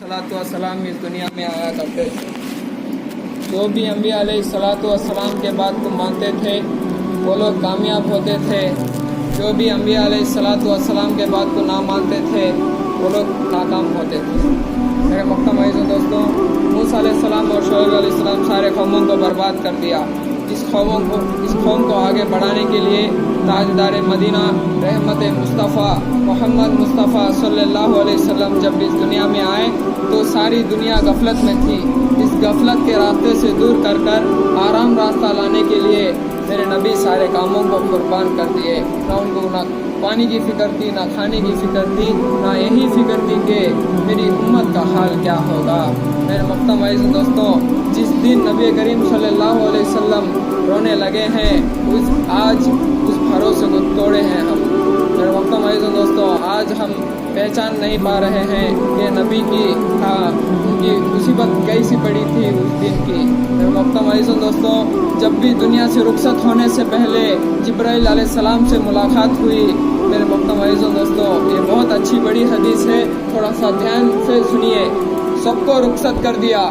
सलातो वसलाम इस दुनिया में आया करते थे। जो भी अम्बिया अलैहिस्सलातो वसलाम के बात को मानते थे वो लोग कामयाब होते थे। जो भी अम्बिया अलैहिस्सलातो वसलाम के बात को ना मानते थे वो लोग नाकाम होते थे। मेरे मोहतरम अज़ीज़ दोस्तों, मूसा अलैहिस्सलाम और शुएब अलैहिस्सलाम सारे कौमों को बर्बाद कर दिया। इस कौम को आगे बढ़ाने के लिए ताजदार मदीना रहमत मुस्तफ़ा मोहम्मद मुस्तफ़ा सल्लल्लाहु अलैहि वसल्लम जब इस दुनिया में आए तो सारी दुनिया गफलत में थी। इस गफलत के रास्ते से दूर कर आराम रास्ता लाने के लिए मेरे नबी सारे कामों को कुर्बान कर दिए। ना उनको ना पानी की फ़िक्र थी, ना खाने की फ़िक्र थी, ना यही फ़िक्र थी कि मेरी उम्मत का हाल क्या होगा। मेरे मोहतरम अज़ीज़ दोस्तों, जिस दिन नबी करीम सल्लल्लाहु अलैहि वसल्लम रोने लगे हैं आज उस भरोसे को तोड़े हैं हम। मेरे मोहतरम अज़ीज़ दोस्तों, आज हम पहचान नहीं पा रहे हैं कि नबी की उनकी मुसीबत कैसी पड़ी थी उस दिन की। मेरे मोहतरम अज़ीज़ दोस्तों, जब भी दुनिया से रुखसत होने से पहले जिब्राइल अलैहिस्सलाम से मुलाकात हुई। मेरे मोहतरम अज़ीज़ दोस्तों, ये बहुत अच्छी बड़ी हदीस है, थोड़ा सा ध्यान से सुनिए। सबको रुखसत कर दिया,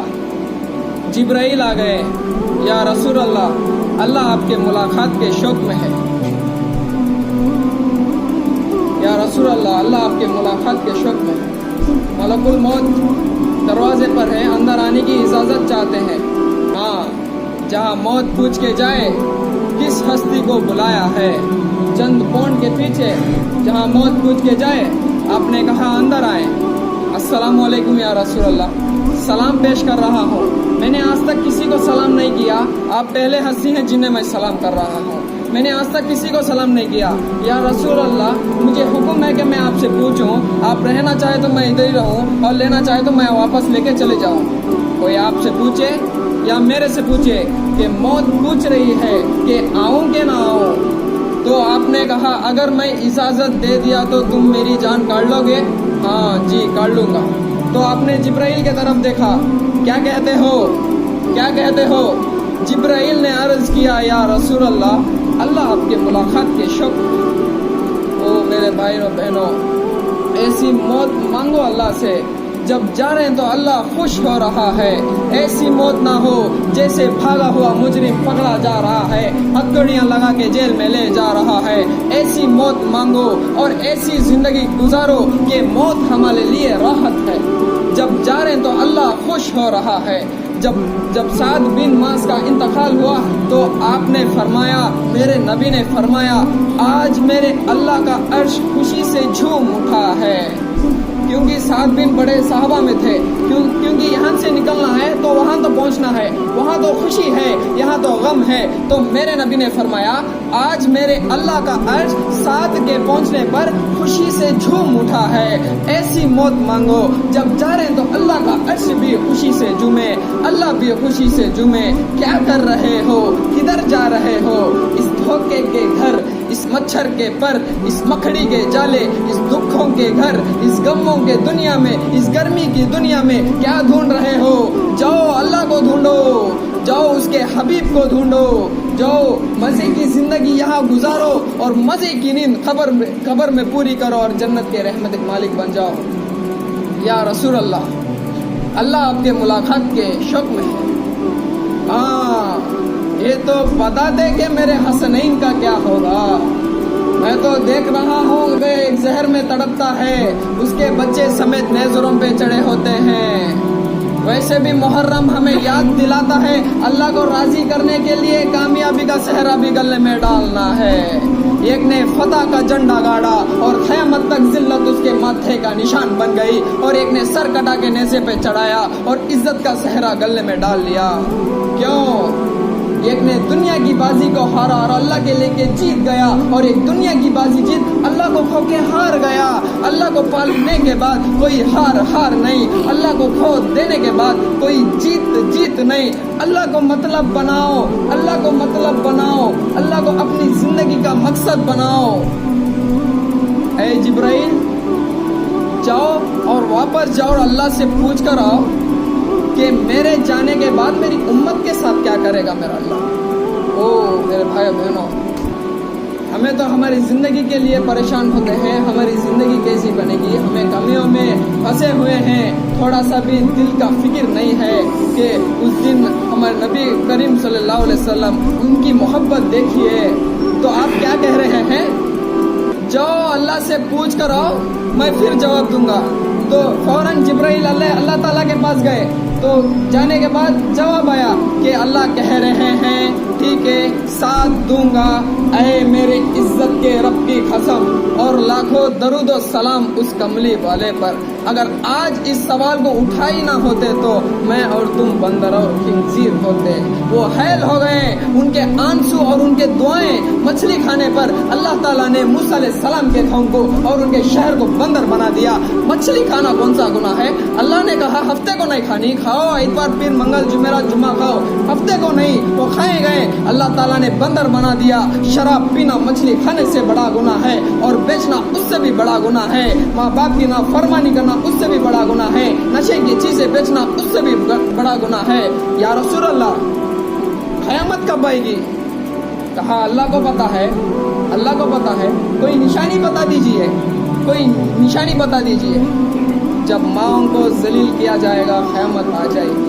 जिब्राइल आ गए, या रसूल अल्लाह, अल्लाह आपके मुलाकात के शौक में है। या रसूल अल्लाह, अल्लाह आपके मुलाकात के शौक में है। मलकुल मौत दरवाजे पर है, अंदर आने की इजाज़त चाहते हैं। हाँ, जहाँ मौत पूछ के जाए किस हस्ती को बुलाया है, चंद पौंड के पीछे जहाँ मौत पूछ के जाए आपने कहा अंदर आए। अस्सलामु अलैकुम या रसूल अल्लाह, सलाम पेश कर रहा हूँ। मैंने आज तक किसी को सलाम नहीं किया, आप पहले हस्ती हैं जिन्हें मैं सलाम कर रहा हूँ। मैंने आज तक किसी को सलाम नहीं किया। या रसूल अल्लाह, मुझे हुक्म है कि मैं आपसे पूछूं, आप रहना चाहे तो मैं इधर ही रहूं और लेना चाहे तो मैं वापस लेके चले जाऊं। कोई आपसे पूछे या मेरे से पूछे कि मौत पूछ रही है कि आऊं कि ना आऊं, तो आपने कहा अगर मैं इजाज़त दे दिया तो तुम मेरी जान काट लोगे? हाँ जी, काट लूँगा। तो आपने जिब्राइल की तरफ देखा, क्या कहते हो, क्या कहते हो? जिब्राइल ने अर्ज़ किया, या रसूल अल्लाह, अल्लाह आपके मुलाकात के शौक। ओ मेरे भाई और बहनों, ऐसी मौत मांगो अल्लाह से, जब जा रहे हैं तो अल्लाह खुश हो रहा है। ऐसी मौत ना हो जैसे भागा हुआ मुजरिम पकड़ा जा रहा है, हथकड़ियाँ लगा के जेल में ले जा रहा है। ऐसी मौत मांगो और ऐसी ज़िंदगी गुजारो कि मौत हमारे लिए राहत है। जब जा रहे हैं तो अल्लाह खुश हो रहा है। जब साद बिन मास का इंतकाल हुआ तो आपने फरमाया, मेरे नबी ने फरमाया, आज मेरे अल्लाह का अर्श खुशी से झूम उठा है। क्योंकि साद बिन बड़े साहबा में थे, क्योंकि यहाँ से निकलना है तो वहाँ तो पहुँचना है, वहाँ तो खुशी है, यहाँ तो गम है। तो मेरे नबी ने फरमाया, आज मेरे अल्लाह का अर्श साद के पहुँचने पर खुशी से झूम उठा है। ऐसी मौत मांगो, जब जा रहे हैं तो अल्लाह का अर्श भी खुशी से झूमे, अल्लाह भी खुशी से झूमे। क्या कर रहे हो, किधर जा रहे हो? इस धोखे के घर, इस मच्छर के पर, इस मकड़ी के जाले, इस दुखों के घर, इस गमों के दुनिया में, इस गर्मी की दुनिया में क्या ढूंढ रहे हो? जाओ अल्लाह को ढूंढो, जाओ उसके हबीब को ढूंढो, जाओ मज़े की ज़िंदगी यहाँ गुजारो और मज़े की नींद कब्र में पूरी करो और जन्नत के रहमत के मालिक बन जाओ। या रसूल अल्लाह, अल्लाह आपके मुलाकात के शौक में है। हाँ, ये तो बता दे कि मेरे हसनैन का क्या होगा। मैं तो देख रहा हूँ वे एक जहर में तड़पता है, उसके बच्चे समेत नेज़रों पे चढ़े होते हैं। वैसे भी मुहर्रम हमें याद दिलाता है, अल्लाह को राजी करने के लिए कामयाबी का सहरा भी गले में डालना है। एक ने फतह का झंडा गाड़ा और क़यामत तक जिल्लत उसके माथे का निशान बन गई, और एक ने सर कटा के नेज़े पे चढ़ाया और इज्जत का सहरा गले में डाल लिया। क्यों? एक ने दुनिया की बाजी को हारा और अल्लाह के लेके जीत गया, और एक दुनिया की बाजी जीत अल्लाह को खो के हार गया। अल्लाह को पालने के बाद कोई हार नहीं, अल्लाह को खो देने के बाद कोई जीत नहीं। अल्लाह को मतलब बनाओ, अल्लाह को मतलब बनाओ, अल्लाह को अपनी जिंदगी का मकसद बनाओ। ऐ जिब्राइल, जाओ और वापस जाओ और अल्लाह से पूछ कर आओ कि मेरे जाने के बाद मेरी उम्मत के साथ क्या करेगा मेरा अल्लाह। ओ मेरे भाई बहनों, हमें तो हमारी ज़िंदगी के लिए परेशान होते हैं, हमारी ज़िंदगी कैसी बनेगी, हमें कमियों में फंसे हुए हैं, थोड़ा सा भी दिल का फिक्र नहीं है कि उस दिन हमारे नबी करीम सल्लल्लाहु अलैहि वसल्लम, उनकी मोहब्बत देखिए। तो आप क्या कह रहे हैं? जाओ अल्लाह से पूछ कर आओ, मैं फिर जवाब दूंगा। तो फौरन जिब्राइल अल्लाह ताला के पास गए, तो जाने के बाद जवाब आया कि अल्लाह कह रहे हैं ठीक है साथ दूंगा, ऐ मेरे इज्जत के रब की कसम, और लाखों दरूद और सलाम उस कमली वाले पर। अगर आज इस सवाल को उठा ही ना होते तो मैं और तुम बंदर और खिंजीर होते। वो हैल हो गए, उनके आंसू और उनके दुआएं मछली खाने पर अल्लाह ताला ने मूसा अलैहि सलाम के कौम को और उनके शहर को बंदर बना दिया। मछली खाना कौन सा गुनाह है? अल्लाह ने कहा हफ्ते को नहीं खानी, खाओ इतवार पीर मंगल जुमेरात जुम्मा खाओ, हफ्ते को नहीं, वो खाए गए। अल्लाह ताला ने बंदर बना दिया। शराब पीना मछली खाने से बड़ा गुनाह है, और बेचना उससे भी बड़ा गुनाह है, माँ बाप की नाफरमानी करना उससे भी बड़ा गुनाह है, नशे की चीजें बेचना उससे भी बड़ा गुनाह है। या रसूल अल्लाह, क़यामत कब आएगी? कहा अल्लाह को पता है, अल्लाह को पता है। कोई निशानी बता दीजिए, कोई निशानी बता दीजिए। जब माओं को जलील किया जाएगा क़यामत आ जाएगी।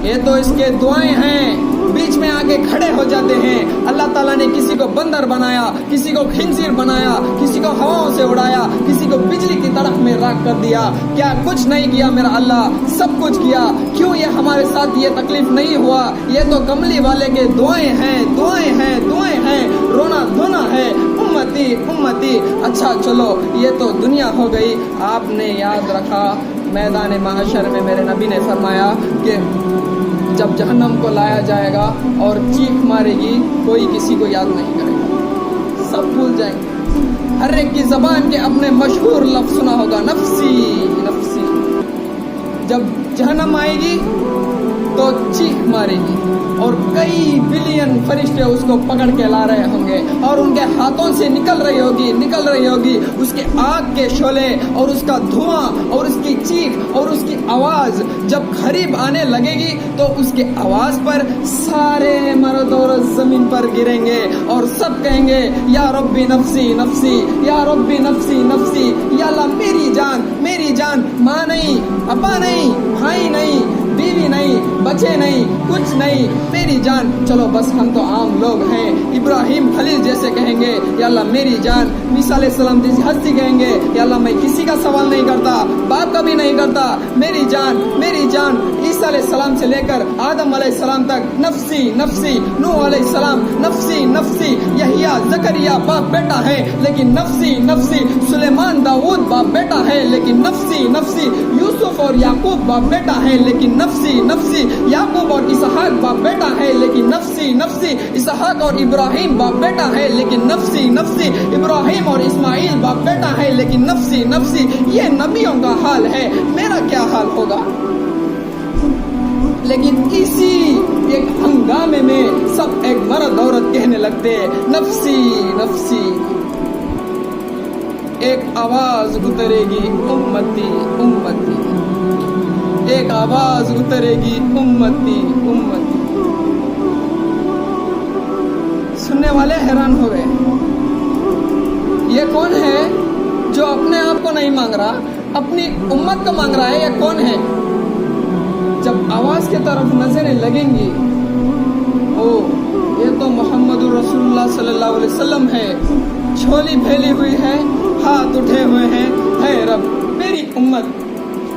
ये तो इसके दुआएं हैं, बीच में आके खड़े हो जाते हैं। अल्लाह ताला ने किसी को बंदर बनाया, किसी को खिंजीर बनाया, किसी को हवाओं से उड़ाया, किसी को बिजली की तरफ में राख कर दिया। क्या कुछ नहीं किया मेरा अल्लाह? सब कुछ किया। क्यों ये हमारे साथ ये तकलीफ नहीं हुआ? ये तो कमली वाले के दुआएं हैं, दुआएं हैं, दुआएं हैं, रोना धोना है, उम्मती उम्मती। अच्छा चलो, ये तो दुनिया हो गई। आपने याद रखा मैदान महशर में मेरे नबी ने फरमाया कि जब जहन्नम को लाया जाएगा और चीख मारेगी, कोई किसी को याद नहीं करेगा, सब भूल जाएंगे। हर एक की ज़बान के अपने मशहूर लफ्ज़ सुना होगा, नफ्सी नफ्सी। जब जहन्नम आएगी तो चीख मारेगी और कई बिलियन फरिश्ते उसको पकड़ के ला रहे होंगे और उनके हाथों से निकल रही होगी उसके आग के शोले और उसका धुआं और उसकी चीख और उसकी आवाज। जब करीब आने लगेगी तो उसके आवाज पर सारे मर्द और जमीन पर गिरेंगे और सब कहेंगे या रब्बी नफ्सी नफ्सी, या रब्बी नफ्सी नफ्सी, या अल्लाह मेरी जान। माँ नहीं, अब्बा नहीं, भाई नहीं, बीवी नहीं, बच्चे नहीं, कुछ नहीं, मेरी जान। चलो बस हम तो आम लोग हैं। इब्राहिम खलील जैसे कहेंगे या अल्लाह मेरी जान। मूसा अलैहिस्सलाम जैसी हस्ती कहेंगे या अल्लाह मैं किसी का सवाल नहीं करता, बाप का भी नहीं करता, मेरी जान मेरी जान। ईसा अलैहिस्सलाम से लेकर आदम अलैहिस्सलाम तक नफ्सी नफ्सी, नूह अलैहिस्सलाम नफ्सी नफ्सी, यहिया जकरिया बाप बेटा है लेकिन नफ्सी नफ्सी, सुलेमान दाऊद बाप बेटा है लेकिन नफ्सी नफ्सी, यूसुफ और याकूब बाप बेटा है लेकिन नफ्सी नफ्सी, याकूब और इसहाक बाप बेटा है लेकिन नफ्सी नफ्सी, इसहाक और इब्राहिम बाप बेटा है लेकिन नफ्सी नफ्सी, इब्राहिम और इस्माइल बाप बेटा है लेकिन नफ्सी नफ्सी। ये नबियों का हाल है, मेरा क्या हाल होगा? लेकिन इसी एक हंगामे में सब एक मर्द औरत कहने लगते नफ्सी नफ्सी। एक आवाज उतरेगी उम्मती उम्मती, एक आवाज उतरेगी उम्मती उम्मती। सुनने वाले हैरान हो गए, ये कौन है जो अपने आप को नहीं मांग रहा, अपनी उम्मत को मांग रहा है? ये कौन है? जब आवाज की तरफ नजरें लगेंगी, ओ ये तो मोहम्मदुर रसूलुल्लाह सल्लल्लाहु अलैहि वसल्लम है। झोली फैली हुई है, हाथ उठे हुए हैं, है रब मेरी उम्मत।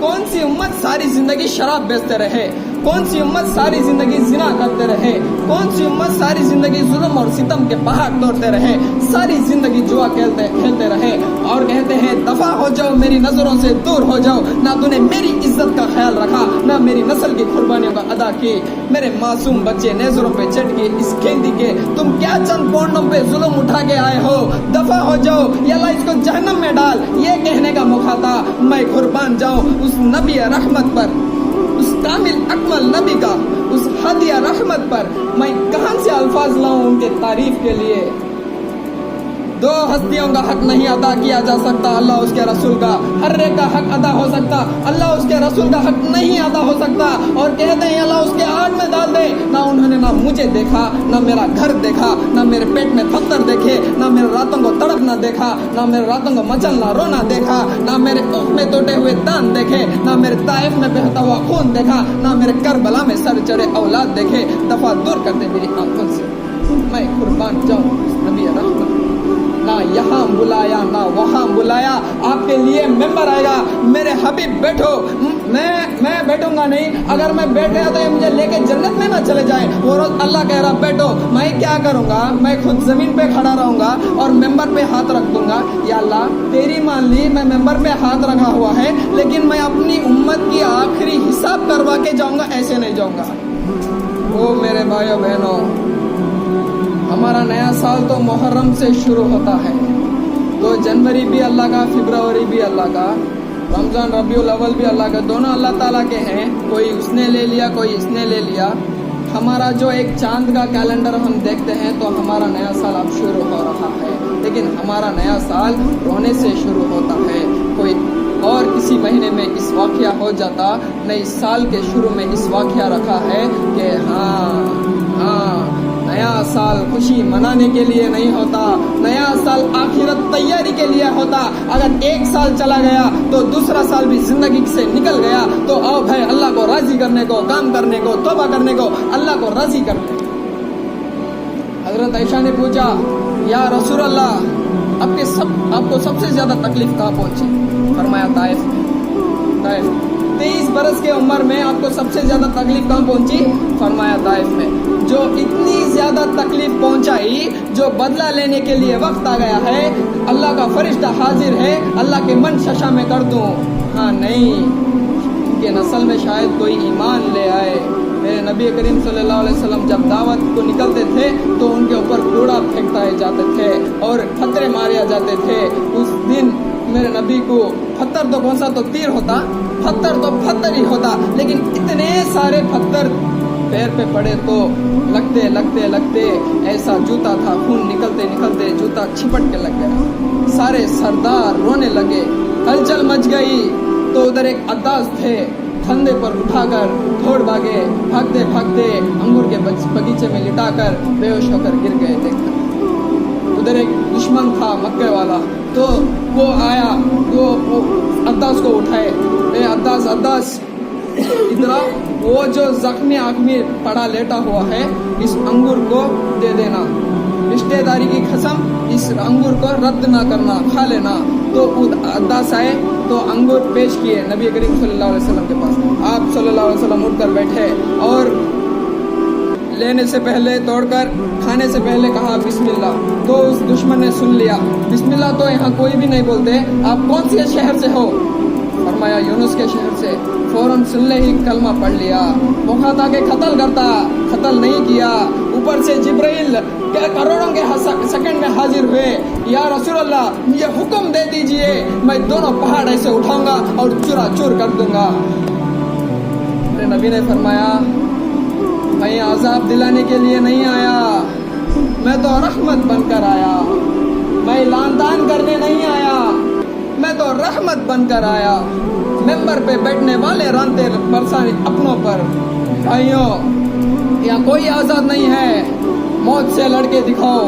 कौन सी उम्मत सारी जिंदगी शराब बेचते रहे? कौन सी उम्मत सारी जिंदगी जिना करते रहे? कौन सी उम्मत सारी जिंदगी जुल्म और सितम के पहाड़ तोड़ते रहे? सारी जिंदगी जुआ खेलते रहे और कहते हैं दफा हो जाओ, मेरी नजरों से दूर हो जाओ। ना तूने मेरी इज्जत का ख्याल रखा, ना मेरी नस्ल की कुर्बानियों का अदा की। मेरे मासूम बच्चे नेजरों पे चढ़ के इस गेंदी के तुम क्या चंद पौंडों पे जुल्म उठा के आए हो? दफा हो जाओ या अल्लाह इसको जहन्नम में डाल। ये कहने का मौका था, मैं कुर्बान जाऊं उस नबी रहमत पर, उस कामिल अकमल नबी का, उस हदिया रहमत पर। मैं कहां से अल्फाज लाऊं उनके तारीफ के लिए? दो हस्तियों का हक नहीं अदा किया जा सकता, अल्लाह उसके रसूल का। हर एक का हक अदा हो सकता, अल्लाह उसके रसूल का हक नहीं अदा हो सकता। और कहते हैं अल्लाह उसके आग में डाल दे। ना उन्होंने ना मुझे देखा, ना मेरा घर देखा, ना मेरे पेट में पत्थर देखे, ना मेरे रातों को तड़पना देखा, ना मेरे रातों को मचलना रोना देखा, ना मेरे ऊँट में टूटे हुए दान देखे, ना मेरे ताइफ में बहता हुआ खून देखा, ना मेरे करबला में सर चढ़े औलाद देखे। दफा दूर कर दे मेरी आंखों से, मैं कुर्बान जाऊं नबी रहमत। ना यहाँ बुलाया ना वहाँ बुलाया, आपके लिए मेंबर आएगा, मेरे हबीब बैठो। मैं बैठूंगा नहीं, अगर मैं बैठ गया तो ये मुझे लेके जन्नत में ना चले जाए। वो रोज अल्लाह कह रहा बैठो, मैं क्या करूंगा, मैं खुद जमीन पे खड़ा रहूंगा और मेंबर पे हाथ रख दूंगा। या अल्लाह तेरी मान ली, मैं मेंबर पे हाथ रखा हुआ है, लेकिन मैं अपनी उम्मत की आखिरी हिसाब करवा के जाऊंगा, ऐसे नहीं जाऊंगा। ओ मेरे भाइयों बहनों, हमारा नया साल तो मुहर्रम से शुरू होता है, तो जनवरी भी अल्लाह का, फरवरी भी अल्लाह का, रमज़ान रबीउल अव्वल भी अल्लाह का, दोनों अल्लाह ताला के हैं। कोई उसने ले लिया, कोई इसने ले लिया। हमारा जो एक चांद का कैलेंडर हम देखते हैं तो हमारा नया साल अब शुरू हो रहा है, लेकिन हमारा नया साल रोने से शुरू होता है। कोई और किसी महीने में इस वाक़या हो जाता, नए साल के शुरू में इस वाक़या रखा है कि हाँ नया साल खुशी मनाने के लिए नहीं होता, नया साल आखिरत तैयारी के लिए होता। अगर एक साल चला गया तो दूसरा साल भी जिंदगी से निकल गया, तो आओ भाई अल्लाह को राजी करने को, काम करने को, तौबा करने को, अल्लाह को राजी करने को। हजरत आयशा ने पूछा, या रसूल अल्लाह आपको सबसे ज्यादा तकलीफ कहाँ पहुंची? फरमाया ताइफ में। ताइफ 23 बरस के उम्र में आपको सबसे ज्यादा तकलीफ कहाँ पहुंची? फरमाया ताइफ में। जो इतनी ज्यादा तकलीफ पहुंचाई, जो बदला लेने के लिए वक्त आ गया है, अल्लाह का फरिश्ता हाजिर है, अल्लाह के मन शशा में कर दूं। हाँ नहीं, इनके नस्ल में शायद कोई ईमान ले आए। मेरे नबी करीम सल्लल्लाहु अलैहि वसल्लम जब दावत को निकलते थे तो उनके ऊपर कूड़ा फेंकते जाते थे और पत्थरे मारे जाते थे। उस दिन मेरे नबी को पत्थर तो कौन सा, तो तीर होता, पत्थर तो पत्थर ही होता, लेकिन इतने सारे पत्थर पैर पे पड़े तो लगते लगते लगते ऐसा जूता था, खून निकलते निकलते जूता छिपट के लग गया। सारे सरदार रोने लगे, हलचल मच गई। तो उधर एक अद्दास थे, कंधे पर उठाकर दौड़ भागे, भागते भागते अंगूर के बगीचे में लिटाकर बेहोश होकर गिर गए। देखकर उधर एक दुश्मन था मक्के वाला, तो वो आया, वो अद्दास को उठाए, ए अद्दास अद्दास इधर, वो जो जख्मी आदमी पड़ा लेटा हुआ है, इस अंगूर को दे देना, रिश्तेदारी की कसम, इस अंगूर को रद्द ना करना, खा लेना। तो अद्दास आए तो अंगूर पेश किए नबी करीम सल्लल्लाहु अलैहि वसल्लम के पास। आप सल्लल्लाहु अलैहि वसल्लम उठकर बैठे और लेने से पहले, तोड़कर खाने से पहले कहा बिस्मिल्लाह। तो उस दुश्मन ने सुन लिया, बिस्मिल्लाह तो यहाँ कोई भी नहीं बोलते, आप कौन से शहर से हो? फरमाया यूनुस के शहर से। फौरन सुनने ही कलमा पढ़ लिया। मौका था कि कत्ल करता, कत्ल नहीं किया। ऊपर से जिब्राइल करोड़ों के सेकंड में हाजिर हुए, या रसूल अल्लाह मुझे हुक्म दे दीजिए, मैं दोनों पहाड़ ऐसे उठाऊंगा और चूरा चूर कर दूंगा। मेरे नबी ने फरमाया, मैं आजाब दिलाने के लिए नहीं आया, मैं तो रहमत बनकर आया, मैं लानतान करने नहीं आया, मैं तो रहमत बनकर आया। मेंबर पे बैठने वाले रानते बरसाने अपनों पर। भाइयों, यहाँ कोई आजाद नहीं है। मौत से लड़के दिखाओ,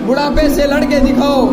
बुढ़ापे से लड़के दिखाओ,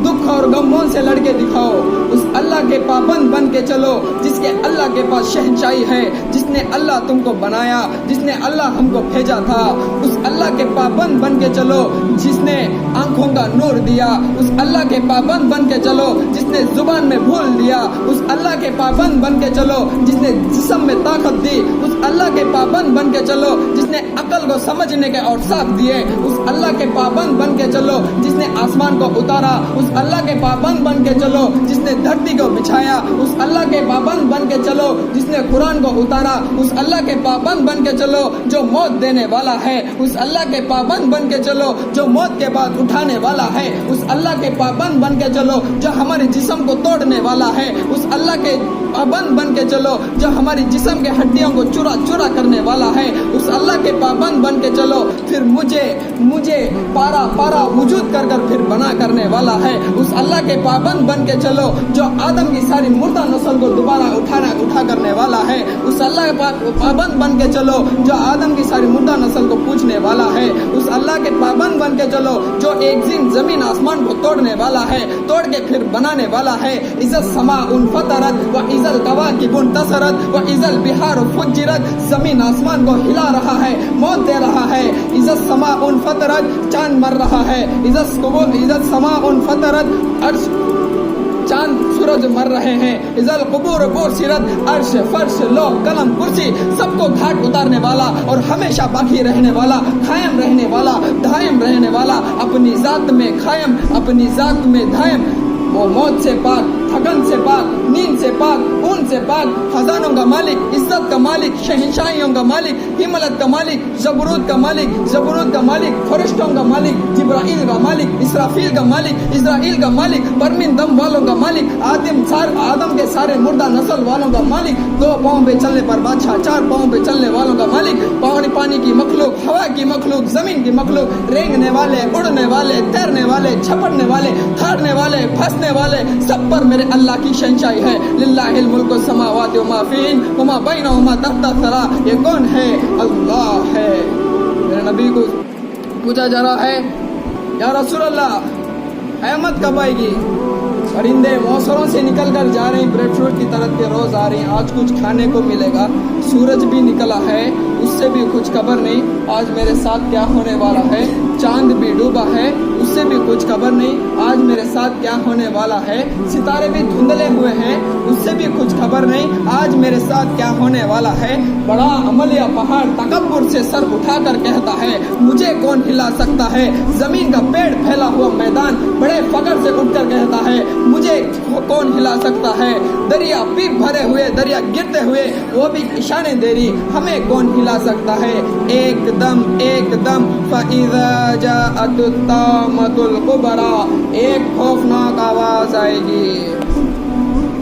दुख और गमों से लड़के दिखाओ। उस अल्लाह के पाबंद बन के चलो जिसके अल्लाह के पास शहंशाही है, जिसने अल्लाह तुमको बनाया, जिसने अल्लाह हमको भेजा था। उस अल्लाह के पाबंद बन के चलो जिसने आंखों का नूर दिया। उस अल्लाह के पाबंद बन के चलो जिसने जुबान में भूल दिया। उस अल्लाह के पाबंद बन के चलो जिसने जिस्म में ताकत दी। उस अल्लाह के पाबंद बन के चलो जिसने अकल को समझने के औसाफ दिए। उस अल्लाह के पाबंद बन के चलो जिसने आसमान को उतारा। उस अल्लाह के पाबंद बन के चलो जिसने धरती को बिछाया। उस अल्लाह के पाबंद बन के चलो जिसने कुरान को उतारा। उस अल्लाह के पाबंद बन के चलो जो मौत देने वाला है। उस अल्लाह के पाबंद बन के चलो जो मौत के बाद उठाने वाला है। उस अल्लाह के पाबंद बन के चलो जो हमारे जिस्म को तोड़ने वाला है। उस अल्लाह के पाबंद बन के चलो जो हमारी जिस्म के हड्डियों को चूरा चूरा करने वाला है, उस अल्लाह के पाबंद बन के चलो, फिर मुझे पारा वजूद कर फिर बना करने वाला है। उस अल्लाह के पाबंद बन के चलो जो आदम की सारी मुर्दा नस्ल को दोबारा उठा करने वाला है। उस अल्लाह के पाबंद बन के चलो जो आदम की सारी मुर्दा नस्ल को पूछने वाला है। उस अल्लाह के पाबंद बन के चलो जो एक दिन जमीन आसमान को तोड़ने वाला है, तोड़ के फिर बनाने वाला है। इज़्ज़त समा उन फतरत व इज़ल कवाकिबुन तसरत व इज़ल बिहार फुज्जिरत, जमीन आसमान को हिला रहा है, मौत दे रहा है। इज़्ज़त समा उन फतरत, चांद मर रहा है। इज़्ज़त समा उन फतरत, अर्श चांद सूरज मर रहे हैं। इज़ल कुबूर बुरसिरत, अर्श फर्श लो कलम कुर्सी सबको घाट उतारने वाला और हमेशा बाकी रहने वाला, कायम रहने वाला, दायम रहने वाला, अपनी जात में कायम, अपनी जात में दायम। वो मौत से पाक, थकन से पाक, नींद से पाक, ऊन से पाक, खजानों का मालिक, इज्जत का मालिक, शहंशाहियों का मालिक, हिम्मत का मालिक, जबरूद का मालिक, फरिश्तों का मालिक, जिब्राइल का मालिक, इसराफील का मालिक, इजराइल का मालिक, परमिन दम वालों का मालिक, आदम के सारे मुर्दा नस्ल वालों का मालिक, 2 पाँव पे चलने पर बादशाह, 4 पाँव पे चलने वालों का मालिक, पानी की मखलूक, हवा की मखलूक, जमीन की मखलूक, रेंगने वाले, उड़ने वाले, तैरने वाले, छपड़ने वाले, थाड़ने वाले, फंसने वाले, सब पर मेरे अल्लाह की शहंशाही है। लिल्लाहिल मुल्कु समावाति व मा फीहिन व मा बैनहुमा तहता सरा। ये कौन है? अल्लाह है। मेरे नबी को पूछा जा रहा है, या रसूल अल्लाह क़यामत कब आएगी? परिंदे मौसरों से निकल कर जा रहे हैं, ब्रेड फ्रूट की तरफ के रोज आ रही हैं, आज कुछ खाने को मिलेगा। सूरज भी निकला है, उससे भी कुछ खबर नहीं, आज मेरे साथ क्या होने वाला है। चांद भी डूबा है, उससे भी कुछ खबर नहीं, आज मेरे साथ क्या होने वाला है। सितारे भी धुंधले हुए हैं, उससे भी कुछ खबर नहीं, आज मेरे साथ क्या होने वाला है। बड़ा अमलिया पहाड़ तकब्बुर से सर उठाकर कहता है, मुझे कौन हिला सकता है। जमीन का पेड़ फैला हुआ मैदान बड़े फख्र से उठकर कहता है, मुझे कौन हिला सकता है। दरिया पीप भरे हुए, दरिया गिरते हुए वो भी इशारे दे रही, हमें कौन हिला सकता है। एकदम फ़इज़ा जाअतुत तामतुल कुबरा, एक खौफनाक आवाज आएगी।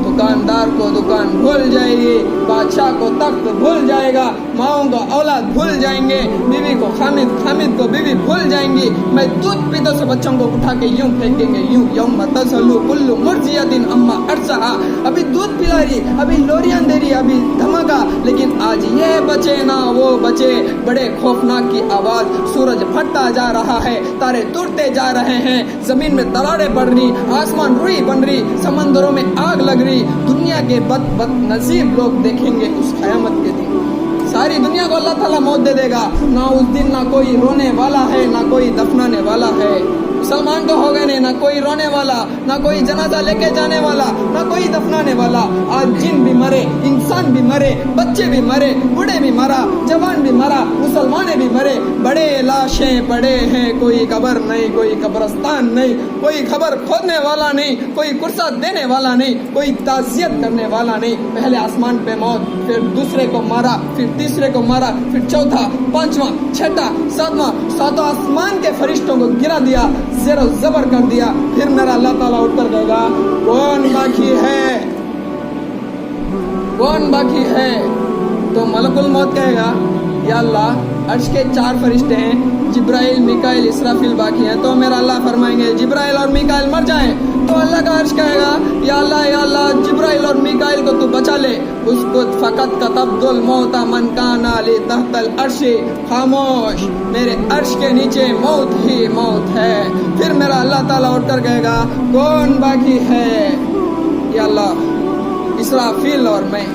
दुकानदार को दुकान भूल जाएगी, बादशाह को तख्त भूल जाएगा, माओं को औलाद भूल जाएंगे, बीवी को खामिद को बीवी भूल जाएंगी। मैं दूध पीते से बच्चों को उठा के यूं फेंकेंगे, यूं यौम तसलु कुल्लु मुर्जियतिन अम्मा अरसहा। अभी दूध पिला रही, अभी लोरियां दे रही, अभी धमाका, लेकिन आज ये बचे ना वो बचे। बड़े खौफनाक की आवाज, सूरज फटता जा रहा है, तारे टूटते जा रहे हैं, जमीन में दरारें पड़ रही, आसमान रुई बन रही, समंदरों में आग लग रही। दुनिया के बद नसीब लोग देखेंगे उस क़यामत के दिन। सारी दुनिया को अल्लाह ताला मौत दे देगा, ना उस दिन ना कोई रोने वाला है, ना कोई दफनाने वाला है। मुसलमान तो हो गए नहीं, ना कोई रोने वाला, ना कोई जनाजा लेके जाने वाला, ना कोई दफनाने वाला। आज जिन भी मरे, इंसान भी मरे, बच्चे भी मरे, बूढ़े भी मरा, जवान भी मरा, मुसलमान भी मरे। बड़े लाशें पड़े हैं, कोई कब्र नहीं, कोई कब्रस्तान नहीं, कोई खबर खोदने वाला नहीं, कोई कुर्सा देने वाला नहीं, कोई ताज़ियत करने वाला नहीं। पहले आसमान पे मौत, फिर दूसरे को मारा, फिर तीसरे को मारा, फिर चौथा, पांचवा, छठा, सातवां, सातों आसमान के फरिश्तों को गिरा दिया, ज़ेरो ज़बर कर दिया। फिर मेरा अल्लाह ताला उठकर कहेगा, कौन बाकी है, कौन बाकी है। तो मलकुल मौत कहेगा, या अल्लाह अर्श के 4 फरिश्ते हैं, जिब्राइल, मीकाइल, इसराफील बाकी हैं। तो मेरा अल्लाह फरमाएंगे जिब्राइल और मीकाइल मर जाएं। तो अल्लाह का अर्श कहेगा, या अल्लाह जिब्राइल और मीकाइल को तू बचा ले। उसको फ़कत कतब्दुल मौता मन काना ली तहतल अर्शी। खामोश, मेरे अर्श के नीचे मौत ही मौत है। फिर मेरा अल्लाह ताला उठकर कहेगा, कौन बाकी है। या अल्लाह इसराफील और मैं।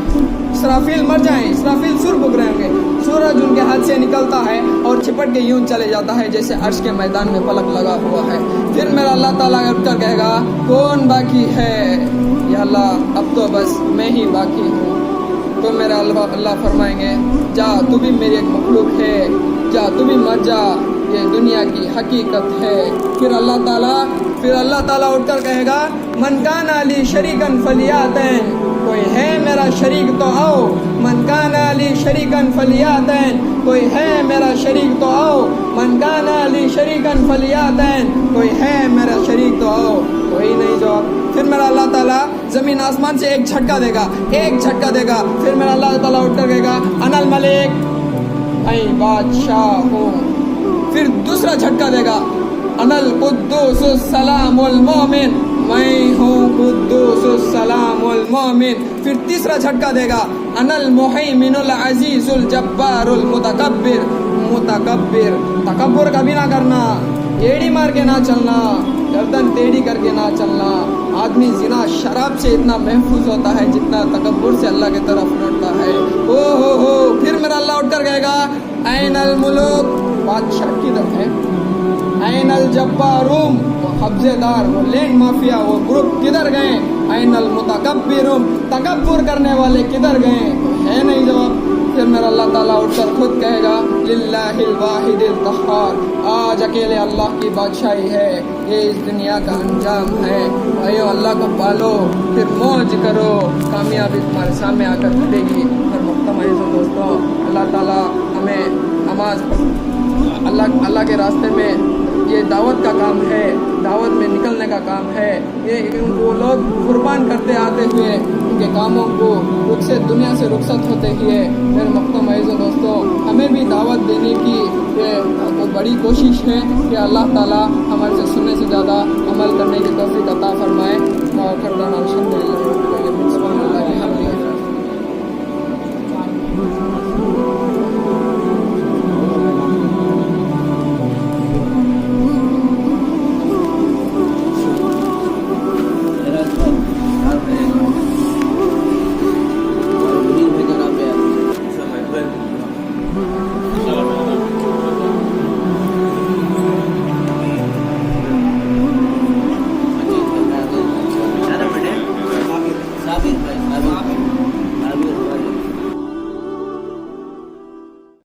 इसराफील मर जाएं, इसराफील सुर फूंक रहे होंगे, सूरज उनके हाथ से निकलता है और चिपट के यूं चले जाता है जैसे अर्श के मैदान में पलक लगा हुआ है। फिर मेरा अल्लाह ताला उठकर कहेगा, कौन बाकी है। या अल्लाह अब तो बस मैं ही बाकी हूँ। तो मेरा अल्लाह फरमाएंगे, जा तू भी मेरी एक मखलूक है, जा तू भी मर जा, ये दुनिया की हकीकत है। फिर अल्लाह ताला उठकर कहेगा, मन कान अली शरीकन फलियातैन, कोई है मेरा शरीक तो आओ। मन कान अली शरीकन फलियातैन, कोई है मेरा शरीक तो आओ। मन कान अली शरीकन फलियातैन, कोई है मेरा शरीक तो आओ। कोई नहीं जवाब। फिर मेरा अल्लाह ताला जमीन आसमान से एक झटका देगा, एक झटका देगा। फिर मेरा अल्लाह ताला उठकर कहेगा, अनल मलिक, मैं बादशाह हूँ। फिर दूसरा झटका देगा, अनल कुद्दूस सलामुल मोमिन, मैं हूँ कुद्दूस सलामुल मोमिन। फिर तीसरा झटका देगा, अनल मुहैमिनुल अजीजुल जब्बारुल मुतकब्बिर, मुतकब्बिर, तकब्बुर कभी ना करना, एड़ी मार के ना चलना, गर्दन टेढ़ी करके ना चलना। आदमी जिना शराब से इतना महफूज होता है जितना तकब्बुर से अल्लाह की तरफ लौटता है। ओ हो, फिर मेरा अल्लाह उठ कर कहेगा, ऐनल मुलूक, बादशाह किधर है? ऐनल जब्बारून, वो कब्जेदार, वो लैंड माफिया, वो ग्रुप किधर गए? ऐनल मुतकब्बिरून, तकब्बुर करने वाले किधर गए? है नहीं जवाब। फिर मेरा अल्लाह ताला उठकर खुद कहेगा, लिल्लाहिल वाहिदिल कहार, आज अकेले अल्लाह की बादशाही है, ये इस दुनिया का अंजाम है। भाइयों, अल्लाह को पालो, फिर मौज करो, कामयाबी तुम्हारे सामने आकर खड़ेगी। और मुहतरम दोस्तों, अल्लाह ताला हमें नमाज अल्लाह के रास्ते में ये दावत का काम है, दावत में निकलने का काम है। ये वो लोग कुर्बान करते आते हुए उनके कामों को रुख से दुनिया से रुखसत होते हुए, मेरे मुहतरम दोस्तों, हमें भी दावत देने की वो बड़ी कोशिश है कि अल्लाह ताला हमारे से सुनने से ज़्यादा अमल करने की तौफीक अता फरमाए। और